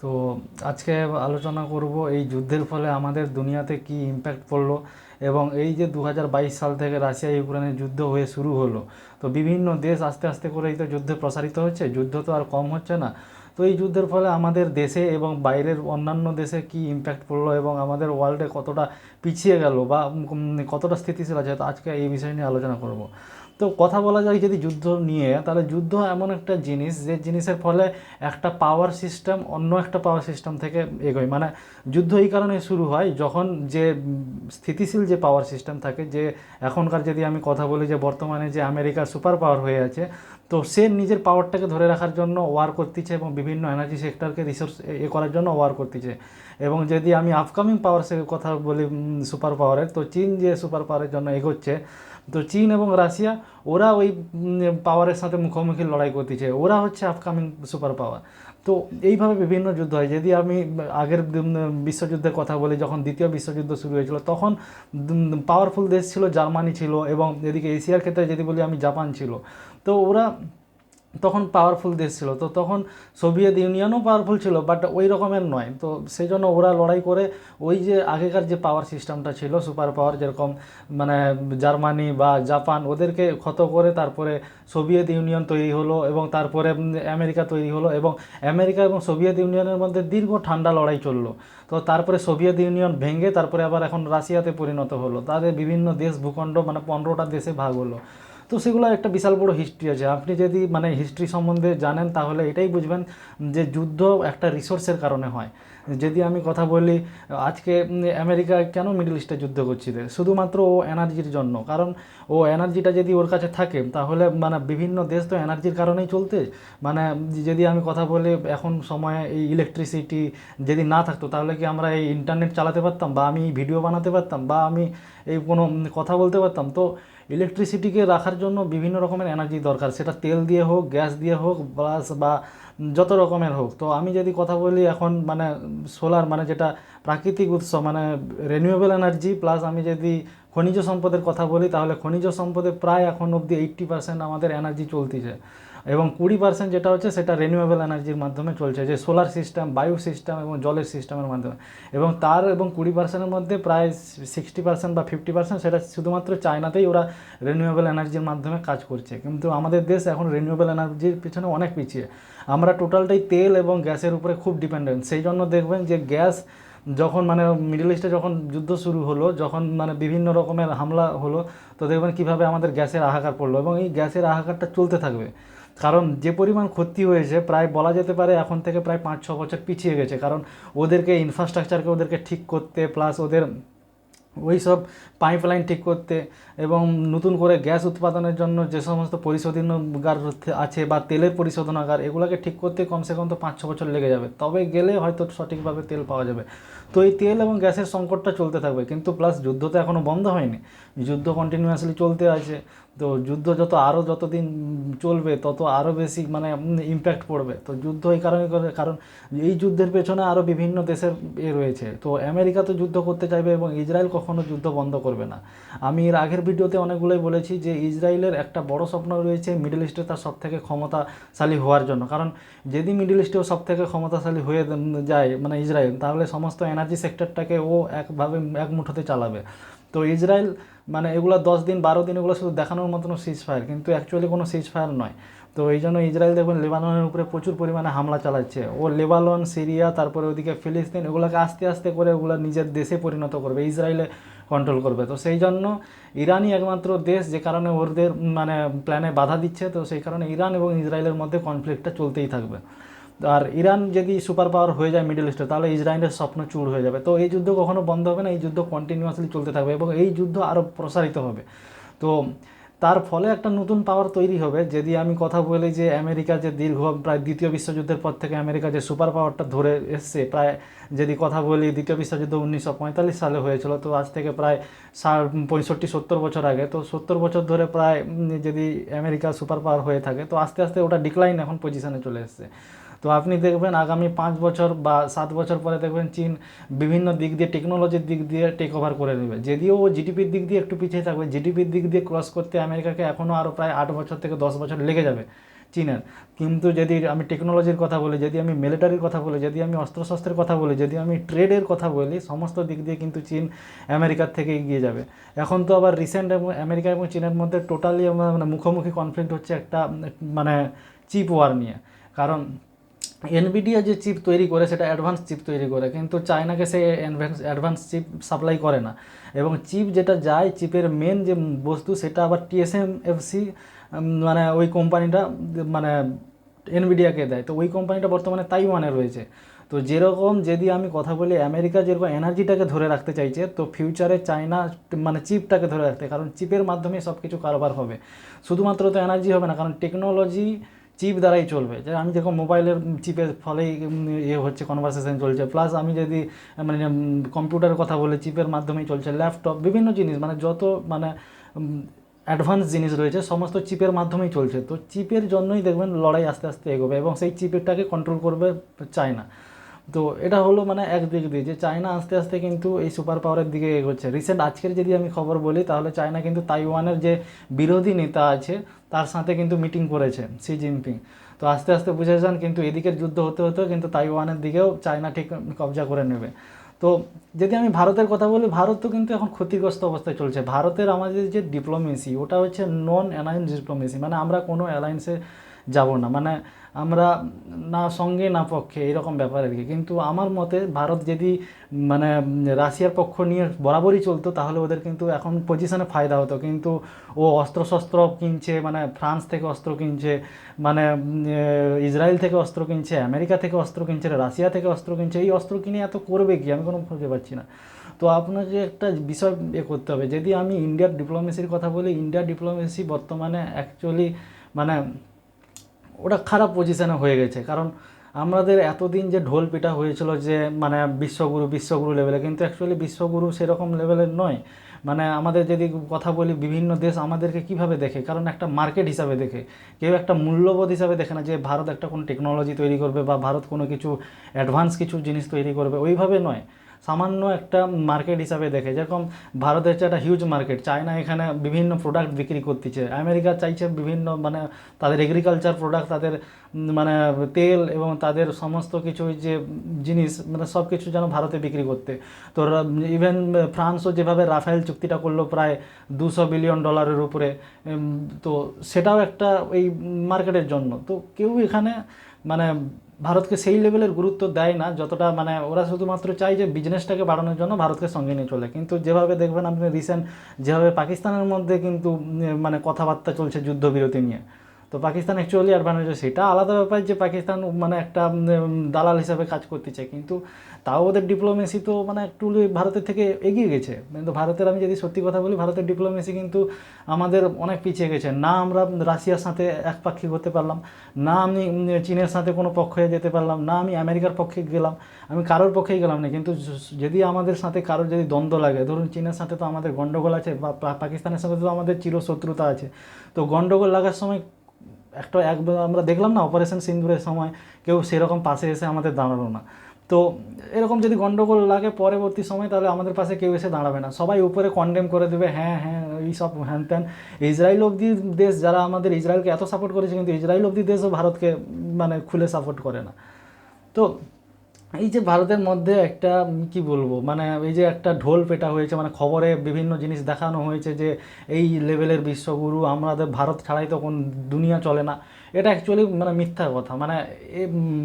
তো আজকে আলোচনা করব এই যুদ্ধের ফলে আমাদের দুনিয়াতে কি ইম্প্যাক্ট পড়লো এবং এই যে 2022 সাল থেকে রাশিয়া ইউক্রেনের যুদ্ধ হয়ে শুরু হলো, তো বিভিন্ন দেশ আস্তে আস্তে করেই তো যুদ্ধে প্রসারিত হচ্ছে, যুদ্ধ তো আর কম হচ্ছে না। তো এই যুদ্ধের ফলে আমাদের দেশে এবং বাইরের অন্যান্য দেশে কি ইম্প্যাক্ট পড়লো এবং আমাদের ওয়ার্ল্ডে কতটা পিছিয়ে গেল বা কতটা স্থিতিশীল আছে, তো আজকে এই বিষয় নিয়ে আলোচনা করব। তো কথা বলা যায় যদি যুদ্ধ নিয়ে, তাহলে যুদ্ধ এমন একটা জিনিস যে জিনিসের ফলে একটা পাওয়ার সিস্টেম অন্য একটা পাওয়ার সিস্টেম থেকে এগোয়। মানে যুদ্ধ এই কারণে শুরু হয় যখন যে স্থিতিশীল যে পাওয়ার সিস্টেম থাকে, যে এখনকার যদি আমি কথা বলি যে বর্তমানে যে আমেরিকার সুপার পাওয়ার হয়ে আছে, তো সে নিজের পাওয়ারটাকে ধরে রাখার জন্য ওয়ার করতেছে এবং বিভিন্ন এনার্জি সেক্টরকে রিসোর্স করার জন্য ওয়ার করতেছে। এবং যদি আমি আপকামিং পাওয়ারের কথা বলি সুপার পাওয়ারের, তো চীন যে সুপার পাওয়ারের জন্য এগোচ্ছে, তো চীন এবং রাশিয়া ওরা ওই পাওয়ারের সাথে মুখোমুখি লড়াই করতেছে, ওরা হচ্ছে আপকামিং সুপার পাওয়ার। তো এইভাবে বিভিন্ন যুদ্ধ হয়। যদি আমি আগের বিশ্বযুদ্ধের কথা বলি, যখন দ্বিতীয় বিশ্বযুদ্ধ শুরু হয়েছিল, তখন পাওয়ারফুল দেশ ছিল জার্মানি ছিল, এবং এদিকে এশিয়ার ক্ষেত্রে যদি বলি আমি জাপান ছিল। তো ওরা তখন পাওয়ারফুল দেশ ছিল। তো তখন সোভিয়েত ইউনিয়নও পাওয়ারফুল ছিল, বাট ওই রকমের নয়। তো সেই জন্য ওরা লড়াই করে ওই যে আগেকার যে পাওয়ার সিস্টেমটা ছিল সুপার পাওয়ার, যেরকম মানে জার্মানি বা জাপান, ওদেরকে ক্ষত করে তারপরে সোভিয়েত ইউনিয়ন তৈরি হলো এবং তারপরে আমেরিকা তৈরি হলো, এবং আমেরিকা এবং সোভিয়েত ইউনিয়নের মধ্যে দীর্ঘ ঠান্ডা লড়াই চললো। তো তারপরে সোভিয়েত ইউনিয়ন ভেঙে তারপরে আবার এখন রাশিয়াতে পরিণত হলো, তাদের বিভিন্ন দেশ ভূখণ্ড মানে 15টা দেশে ভাগ হলো। তো সেগুলো একটা বিশাল বড় হিস্ট্রি আছে। আপনি যদি মানে হিস্ট্রি সম্বন্ধে জানেন তাহলে এটাই বুঝবেন যে যুদ্ধ একটা রিসোর্সের কারণে হয়। যদি আমি কথা বলি আজকে আমেরিকা কেন মিডল ইস্টে যুদ্ধ করছিল, শুধুমাত্র ও এনার্জির জন্য। কারণ ও এনার্জিটা যদি ওর কাছে থাকে তাহলে মানে বিভিন্ন দেশ তো এনার্জির কারণেই চলতে। মানে যদি আমি কথা বলি এখন সময়ে এই ইলেকট্রিসিটি যদি না থাকতো তাহলে কি আমরা এই ইন্টারনেট চালাতে পারতাম, বা আমি ভিডিও বানাতে পারতাম, বা আমি এই কোনো কথা বলতে পারতাম? তো ইলেকট্রিসিটিকে রাখার জন্য বিভিন্ন রকমের এনার্জি দরকার, সেটা তেল দিয়ে হোক, গ্যাস দিয়ে হোক, প্লাস বা যত রকমের হোক। তো আমি যদি কথা বলি এখন মানে সোলার, মানে যেটা প্রাকৃতিক উৎস, মানে রিনিউয়েবল এনার্জি, প্লাস আমি যদি খনিজ সম্পদের কথা বলি, তাহলে খনিজ সম্পদে প্রায় এখন অবধি 80% আমাদের এনার্জি চলতেছে, এবং 20% যেটা হচ্ছে সেটা রিনিউয়েবল এনার্জির মাধ্যমে চলছে, যে সোলার সিস্টেম, বায়ু সিস্টেম এবং জলের সিস্টেমের মাধ্যমে। এবং তার এবং 20%-এর মধ্যে প্রায় 60% বা 50% সেটা শুধুমাত্র চায়নাতেই ওরা রিনিউয়েবল এনার্জির মাধ্যমে কাজ করছে। কিন্তু আমাদের দেশ এখন রিনিউয়েবল এনার্জির পিছনে অনেক পিছিয়ে। আমরা টোটালটাই তেল এবং গ্যাসের উপরে খুব ডিপেন্ডেন্ট। সেই জন্য দেখবেন যে গ্যাস যখন মানে মিডল ইস্টে যখন যুদ্ধ শুরু হলো, যখন মানে বিভিন্ন রকমের হামলা হলো, তো দেখবেন কীভাবে আমাদের গ্যাসের হাহাকার পড়লো, এবং এই গ্যাসের হাহাকারটা চলতে থাকবে। কারণ যে পরিমাণ ক্ষতি হয়েছে প্রায় বলা যেতে পারে এখন থেকে প্রায় 5-6 বছর পিছিয়ে গেছে। কারণ ওদেরকে ইনফ্রাস্ট্রাকচারকে ওদেরকে ঠিক করতে, প্লাস ওদের ওই সব পাইপলাইন ঠিক করতে, এবং নতুন করে গ্যাস উৎপাদনের জন্য যে সমস্ত পরিশোধনাগার আছে বা তেলের পরিশোধনাগার, এগুলোকে ঠিক করতে কমসে কম তো 5-6 বছর লেগে যাবে, তবে গেলে হয়তো সঠিকভাবে তেল পাওয়া যাবে। তো এই তেল এবং গ্যাসের সংকটটা চলতে থাকবে। কিন্তু প্লাস যুদ্ধ তো এখনও বন্ধ হয়নি, যুদ্ধ কন্টিনিউয়াসলি চলতে আছে। তো যুদ্ধ যতদিন চলবে তত আরও বেশি মানে ইম্প্যাক্ট পড়বে। তো যুদ্ধ এই কারণে করে, কারণ এই যুদ্ধের পেছনে আরও বিভিন্ন দেশের রয়েছে। তো আমেরিকা তো যুদ্ধ করতে চাইবে এবং ইসরায়েল কখনো যুদ্ধ বন্ধ করবে না। আমি এর আগের ভিডিওতে অনেকগুলোই বলেছি যে ইসরায়েলের একটা বড় স্বপ্ন রয়েছে মিডল ইস্টে তার সবথেকে ক্ষমতাশালী হওয়ার জন্য। কারণ যদি মিডল ইস্টেও সবথেকে ক্ষমতাশালী হয়ে যায় মানে ইসরায়েল, তাহলে সমস্ত এনার্জি সেক্টরটাকে ও একভাবে এক মুঠোতে চালাবে। তো ইসরায়েল মানে এগুলো 10 দিন 12 দিন এগুলো শুধু দেখানোর মতন সিজ ফায়ার, কিন্তু অ্যাকচুয়ালি কোনো সিজ ফায়ার নয়। তো এই জন্য ইসরায়েল দেখবেন লেবাননের উপরে প্রচুর পরিমাণে হামলা চালাচ্ছে। ও লেবানন, সিরিয়া, তারপরে ওদিকে ফিলিস্তিন, এগুলোকে আস্তে আস্তে করে ওগুলো নিজের দেশে পরিণত করবে, ইসরায়েলে কন্ট্রোল করবে। তো সেই জন্য ইরানই একমাত্র দেশ যে কারণে ওদের মানে প্ল্যানে বাধা দিচ্ছে। তো সেই কারণে ইরান এবং ইসরায়েলের মধ্যে কনফ্লিক্টটা চলতেই থাকবে। আর ইরান যদি সুপার পাওয়ার হয়ে যায় মিডল ইস্টে, তাহলে ইসরায়েলের স্বপ্ন চূর হয়ে যাবে। তো এই যুদ্ধ কখনো বন্ধ হবে না, এই যুদ্ধ কন্টিনিউয়াসলি চলতে থাকবে এবং এই যুদ্ধ আরও প্রসারিত হবে। তো তার ফলে একটা নতুন পাওয়ার তৈরি হবে। যদি আমি কথা বলি যে আমেরিকা যে দীর্ঘ প্রায় দ্বিতীয় বিশ্বযুদ্ধের পর থেকে আমেরিকা যে সুপার পাওয়ারটা ধরে এসছে, প্রায় যদি কথা বলি দ্বিতীয় বিশ্বযুদ্ধ 1945 সালে হয়েছিল, তো আজ থেকে প্রায় 65-70 বছর আগে। তো 70 বছর ধরে প্রায় যদি আমেরিকা সুপার পাওয়ার হয়ে থাকে, তো আস্তে আস্তে ওটা ডিক্লাইন এখন পজিশনে চলে এসছে। তো আপনি দেখবেন আগামী 5 বছর বা 7 বছর পরে দেখবেন চীন বিভিন্ন দিক দিয়ে, টেকনোলজির দিক দিয়ে টেক ওভার করে নেবে। যদিও ও জিডিপির দিক দিয়ে একটু পিছিয়ে থাকবে, জিডিপির দিক দিয়ে ক্রস করতে আমেরিকাকে এখনও আরও প্রায় 8 বছর থেকে 10 বছর লেগে যাবে। চীনের। কিন্তু যদি আমি টেকনোলজির কথা বলি, যদি আমি মিলিটারির কথা বলি, যদি আমি অস্ত্রশস্ত্রের কথা বলি, যদি আমি ট্রেডের কথা বলি, সমস্ত দিক দিয়ে কিন্তু চীন আমেরিকার থেকে এগিয়ে যাবে। এখন তো আবার রিসেন্ট এবং আমেরিকা এবং চীনের মধ্যে টোটালি মানে মুখোমুখি কনফ্লিক্ট হচ্ছে একটা মানে চিপ ওয়ার নিয়ে। কারণ এনভিডিয়া যে চিপ তৈরি করে সেটা অ্যাডভান্স চিপ তৈরি করে, কিন্তু চায়নাকে সে অ্যাডভান্স চিপ সাপ্লাই করে না। এবং চিপ যেটা যায়, চিপের মেন যে বস্তু সেটা আবার টিএসএমএফসি মানে ওই কোম্পানিটা মানে এনভিডিয়াকে দেয়। তো ওই কোম্পানিটা বর্তমানে তাইওয়ানে রয়েছে। তো যেরকম যদি আমি কথা বলি, আমেরিকা যেরকম এনার্জিটাকে ধরে রাখতে চাইছে, তো ফিউচারে চায়না মানে চিপটাকে ধরে রাখতে, কারণ চিপের মাধ্যমে সব কিছু কারবার হবে। শুধুমাত্র তো এনার্জি হবে না, কারণ টেকনোলজি চিপ দ্বারাই চলবে। যে আমি যেরকম মোবাইলের চিপের ফলেই হচ্ছে কনভারসেশন চলছে, প্লাস আমি যদি মানে কম্পিউটারের কথা বলি চিপের মাধ্যমেই চলছে, ল্যাপটপ বিভিন্ন জিনিস মানে যত মানে অ্যাডভান্স জিনিস রয়েছে সমস্ত চিপের মাধ্যমেই চলছে। তো চিপের জন্যই দেখবেন লড়াই আস্তে আস্তে এগোবে এবং সেই চিপেরটাকে কন্ট্রোল করবে চায়না। তো এটা হলো মানে একদিক দিয়ে যে চায়না আস্তে আস্তে কিন্তু এই সুপার পাওয়ারের দিকে এগোচ্ছে। রিসেন্ট আজকের যদি আমি খবর বলি, তাহলে চায়না কিন্তু তাইওয়ানের যে বিরোধী নেতা আছে তার সাথে কিন্তু মিটিং করেছে শি জিনপিং। তো আস্তে আস্তে বুঝে যান কিন্তু এদিকের যুদ্ধ হতে হতেও কিন্তু তাইওয়ানের দিকেও চায়না ঠিক কবজা করে নেবে। তো যদি আমি ভারতের কথা বলি, ভারত তো কিন্তু এখন ক্ষতিগ্রস্ত অবস্থায় চলছে। ভারতের আমাদের যে ডিপ্লোমেসি ওটা হচ্ছে নন অ্যালায়েন্স ডিপ্লোমেসি, মানে আমরা কোনো অ্যালায়েন্সে যাব না, মানে আমরা না সঙ্গে না পক্ষে এরকম ব্যাপার আর কি। কিন্তু আমার মতে ভারত যদি মানে রাশিয়ার পক্ষ নিয়ে বরাবরই চলতো তাহলে ওদের কিন্তু এখন পজিশনে ফায়দা হতো। কিন্তু ও অস্ত্রশস্ত্র কিনছে, মানে ফ্রান্স থেকে অস্ত্র কিনছে, মানে ইসরায়েল থেকে অস্ত্র কিনছে, আমেরিকা থেকে অস্ত্র কিনছে, রাশিয়া থেকে অস্ত্র কিনছে। এই অস্ত্র কিনে এত করবে কি আমি কোনো খুঁজে পাচ্ছি না। তো আপনাকে একটা বিষয় করতে হবে, যদি আমি ইন্ডিয়ার ডিপ্লোমেসির কথা বলি, ইন্ডিয়ার ডিপ্লোমেসি বর্তমানে অ্যাকচুয়ালি মানে ওটা খারাপ পজিশানে হয়ে গেছে। কারণ আমাদের এতদিন যে ঢোল পিটা হয়েছিল যে মানে বিশ্বগুরু বিশ্বগুরু লেভেলে, কিন্তু অ্যাকচুয়ালি বিশ্বগুরু সেরকম লেভেলের নয়। মানে আমাদের যদি কথা বলি, বিভিন্ন দেশ আমাদেরকে কিভাবে দেখে, কারণ একটা মার্কেট হিসাবে দেখে, কেউ একটা মূল্যবোধ হিসাবে দেখে না যে ভারত একটা কোনো টেকনোলজি তৈরি করবে বা ভারত কোনো কিছু অ্যাডভান্স কিছু জিনিস তৈরি করবে, ওইভাবে নয়। সামান্য একটা মার্কেট হিসাবে দেখে। যেরকম ভারতের হচ্ছে একটা হিউজ মার্কেট, চায়না এখানে বিভিন্ন প্রোডাক্ট বিক্রি করতেছে, আমেরিকা চাইছে বিভিন্ন মানে তাদের এগ্রিকালচার প্রোডাক্ট, তাদের মানে তেল এবং তাদের সমস্ত কিছু যে জিনিস মানে সব কিছু যেন ভারতে বিক্রি করতে। তো ইভেন ফ্রান্সও যেভাবে রাফেল চুক্তিটা করলো প্রায় $200 বিলিয়ন উপরে, তো সেটাও একটা ওই মার্কেটের জন্য। তো কেউ এখানে মানে ভারতকে সেই লেভেলের গুরুত্ব দেয় না যতটা, মানে ওরা শুধুমাত্র চায় যে বিজনেসটাকে বাড়ানোর জন্য ভারতকে সঙ্গে নিয়ে চলে। কিন্তু যেভাবে দেখবেন আপনি রিসেন্ট যেভাবে পাকিস্তানের মধ্যে কিন্তু মানে কথাবার্তা চলছে যুদ্ধবিরতি নিয়ে, তো পাকিস্তান অ্যাকচুয়ালি অ্যাডভান্টেজ, সেটা আলাদা ব্যাপার যে পাকিস্তান মানে একটা দালাল হিসাবে কাজ করতে চায়, কিন্তু তাও ওদের ডিপ্লোমেসি তো মানে একটু ভারতের থেকে এগিয়ে গেছে। কিন্তু ভারতের আমি যদি সত্যি কথা বলি, ভারতের ডিপ্লোমেসি কিন্তু আমাদের অনেক পিছিয়ে গেছে। না আমরা রাশিয়ার সাথে একপাক্ষিক হতে পারলাম, না আমি চীনের সাথে কোনো পক্ষে যেতে পারলাম, না আমি আমেরিকার পক্ষে গেলাম, আমি কারোর পক্ষেই গেলাম না। কিন্তু যদি আমাদের সাথে কারোর যদি দ্বন্দ্ব লাগে, ধরুন চীনের সাথে তো আমাদের গণ্ডগোল আছে বা পাকিস্তানের সাথে তো আমাদের চিরশত্রুতা আছে, তো গণ্ডগোল লাগার সময় একবার আমরা দেখলাম না অপারেশন সিন্দুরের সময় কেউ সেরকম পাশে এসে আমাদের দাঁড়ালো না। তো এরকম যদি গণ্ডগোল লাগে পরবর্তী সময়, তাহলে আমাদের পাশে কেউ এসে দাঁড়াবে না, সবাই উপরে কন্ডেম করে দেবে, হ্যাঁ হ্যাঁ এই সব হ্যান ত্যান। ইসরায়েল অবধি দেশ যারা আমাদের ইসরায়েলকে এত সাপোর্ট করেছে, কিন্তু ইসরায়েল অবধি দেশও ভারতকে মানে খুলে সাপোর্ট করে না। তো এই যে ভারতের মধ্যে একটা কি বলবো, মানে এই যে একটা ঢোল পেটা হয়েছে, মানে খবরে বিভিন্ন জিনিস দেখানো হয়েছে যে এই লেভেলের বিশ্বগুরু আমাদের ভারত ছাড়াই তো কোন দুনিয়া চলে না, এটা অ্যাকচুয়ালি মানে মিথ্যা কথা। মানে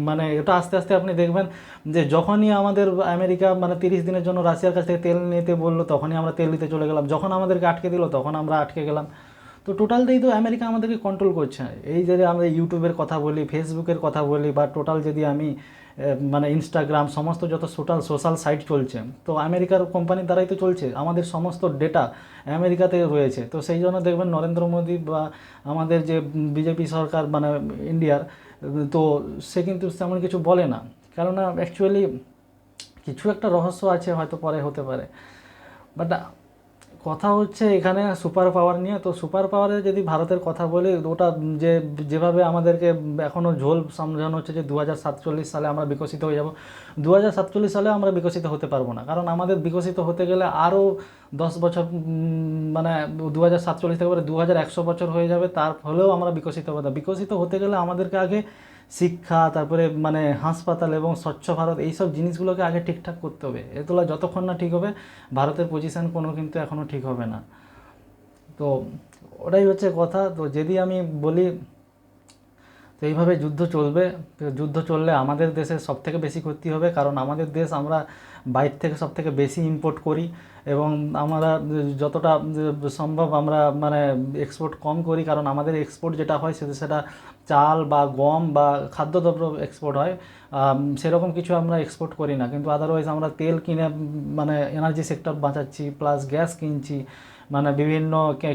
মানে এটা আস্তে আস্তে আপনি দেখবেন যে যখনই আমাদের আমেরিকা মানে 30 দিনের জন্য রাশিয়ার কাছ থেকে তেল নিতে বললো, তখনই আমরা তেল নিতে চলে গেলাম, যখন আমাদেরকে আটকে দিল তখন আমরা আটকে গেলাম। তো টোটালটাই তো আমেরিকা আমাদেরকে কন্ট্রোল করছে। এই যে আমরা ইউটিউবের কথা বলি, ফেসবুকের কথা বলি, বা টোটাল যদি আমি মানে ইনস্টাগ্রাম সমস্ত যত সোশ্যাল সাইট চলছে, তো আমেরিকার কোম্পানির দ্বারাই তো চলছে, আমাদের সমস্ত ডেটা আমেরিকাতে রয়েছে। তো সেই জন্য দেখবেন নরেন্দ্র মোদী বা আমাদের যে বিজেপি সরকার মানে ইন্ডিয়ার, তো সে কিন্তু তেমন কিছু বলে না, কেননা অ্যাকচুয়ালি কিছু একটা রহস্য আছে, হয়তো পরে হতে পারে। বাট কথা হচ্ছে এখানে সুপার পাওয়ার নিয়ে। তো সুপার পাওয়ারে যদি ভারতের কথা বলি, ওটা যেভাবে আমাদেরকে এখনও ঝোল সামলানো হচ্ছে যে 2047 সালে আমরা বিকশিত হয়ে যাব, 2047 সালে আমরা বিকশিত হতে পারবো না। কারণ আমাদের বিকশিত হতে গেলে আরও 10 বছর, মানে 2047 থেকে পরে 2100 বছর হয়ে যাবে, তার হলেও আমরা বিকশিত হবো না। বিকশিত হতে গেলে আমাদেরকে আগে শিক্ষা, তারপরে মানে হাসপাতাল এবং স্বচ্ছ ভারত, এইসব জিনিসগুলোকে আগে ঠিকঠাক করতে হবে। এগুলো যতক্ষণ না ঠিক হবে, ভারতের পজিশন কোনো কিন্তু এখনও ঠিক হবে না। তো ওটাই হচ্ছে কথা। তো যদি আমি বলি, তো এইভাবে যুদ্ধ চলবে। তো যুদ্ধ চললে আমাদের দেশের সবথেকে বেশি ক্ষতি হবে, কারণ আমাদের দেশ আমরা বাইরে থেকে সবথেকে বেশি ইম্পোর্ট করি, এবং আমরা যতটা সম্ভব আমরা মানে এক্সপোর্ট কম করি, কারণ আমাদের এক্সপোর্ট যেটা হয় সেটা চাল বা গম বা খাদ্যদ্রব্য এক্সপোর্ট হয়। সেরকম কিছু আমরা এক্সপোর্ট করি না, কিন্তু আদারওয়াইজ আমরা তেল কিনে মানে এনার্জি সেক্টর বাঁচাচ্ছি, প্লাস গ্যাস কিনছি, মানে বিভিন্ন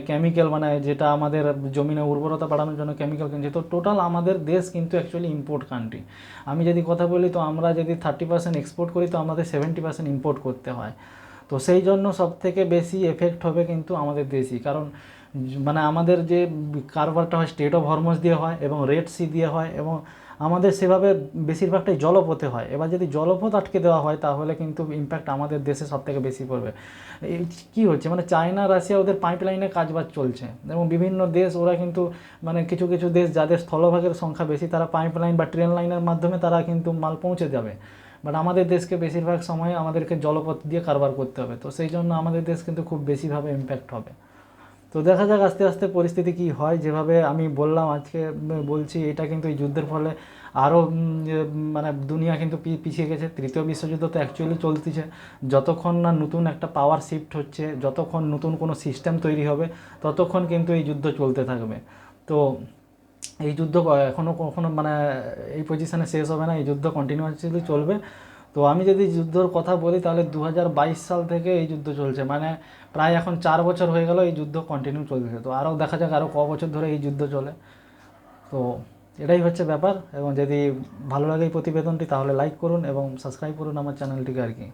কেমিক্যাল, মানে যেটা আমাদের জমিনে উর্বরতা বাড়ানোর জন্য কেমিক্যাল কিনছি। তো টোটাল আমাদের দেশ কিন্তু অ্যাকচুয়ালি ইম্পোর্ট কান্ট্রি। আমি যদি কথা বলি, তো আমরা যদি 30% এক্সপোর্ট করি, তো আমাদের 70% ইম্পোর্ট করতে হয়। তো সেই জন্য সবথেকে বেশি এফেক্ট হবে কিন্তু আমাদের দেশই, কারণ মানে আমাদের যে কারবারটা হয় স্টেট অফ হরমোজ দিয়ে হয় এবং রেড সি দিয়ে হয়, এবং আমাদের সেভাবে বেশিরভাগটাই জলপথে হয়। এবার যদি জলপথ আটকে দেওয়া হয়, তাহলে কিন্তু ইম্প্যাক্ট আমাদের দেশে সবথেকে বেশি পড়বে। এই কী হচ্ছে, মানে চায়না রাশিয়া ওদের পাইপলাইনে কাজবাজ চলছে, এবং বিভিন্ন দেশ ওরা কিন্তু মানে কিছু কিছু দেশ যাদের স্থলভাগের সংখ্যা বেশি, তারা পাইপলাইন বা ট্রেন লাইনের মাধ্যমে তারা কিন্তু মাল পৌঁছে যাবে। বাট আমাদের দেশকে বেশিরভাগ সময় আমাদেরকে জলপথ দিয়ে কারবার করতে হবে। তো সেই জন্য আমাদের দেশ কিন্তু খুব বেশিভাবে ইম্প্যাক্ট হবে। তো দেখা যাক আস্তে আস্তে পরিস্থিতি কী হয়। যেভাবে আমি বললাম আজকে বলছি, এটা কিন্তু এই যুদ্ধের ফলে আরও মানে দুনিয়া কিন্তু পিছিয়ে গেছে। তৃতীয় বিশ্বযুদ্ধ তো অ্যাকচুয়ালি চলতেছে। যতক্ষণ না নতুন একটা পাওয়ার শিফট হচ্ছে, যতক্ষণ নতুন কোনো সিস্টেম তৈরি হবে, ততক্ষণ কিন্তু এই যুদ্ধ চলতে থাকবে। তো এই যুদ্ধ এখনও কখনো মানে এই পজিশানে শেষ হবে না, এই যুদ্ধ কন্টিনিউয়াসলি চলবে। তো আমি যদি যুদ্ধর কথা বলি, তাহলে 2022 সাল থেকে এই যুদ্ধ চলছে, মানে প্রায় এখন 4 বছর হয়ে গেল এই যুদ্ধ কন্টিনিউ চলছে। তো আরও দেখা যাক আরও ক বছর ধরে এই যুদ্ধ চলে। তো এটাই হচ্ছে ব্যাপার। এবং যদি ভালো লাগে এই প্রতিবেদনটি, তাহলে লাইক করুন এবং সাবস্ক্রাইব করুন আমার চ্যানেলটিকে আর কি।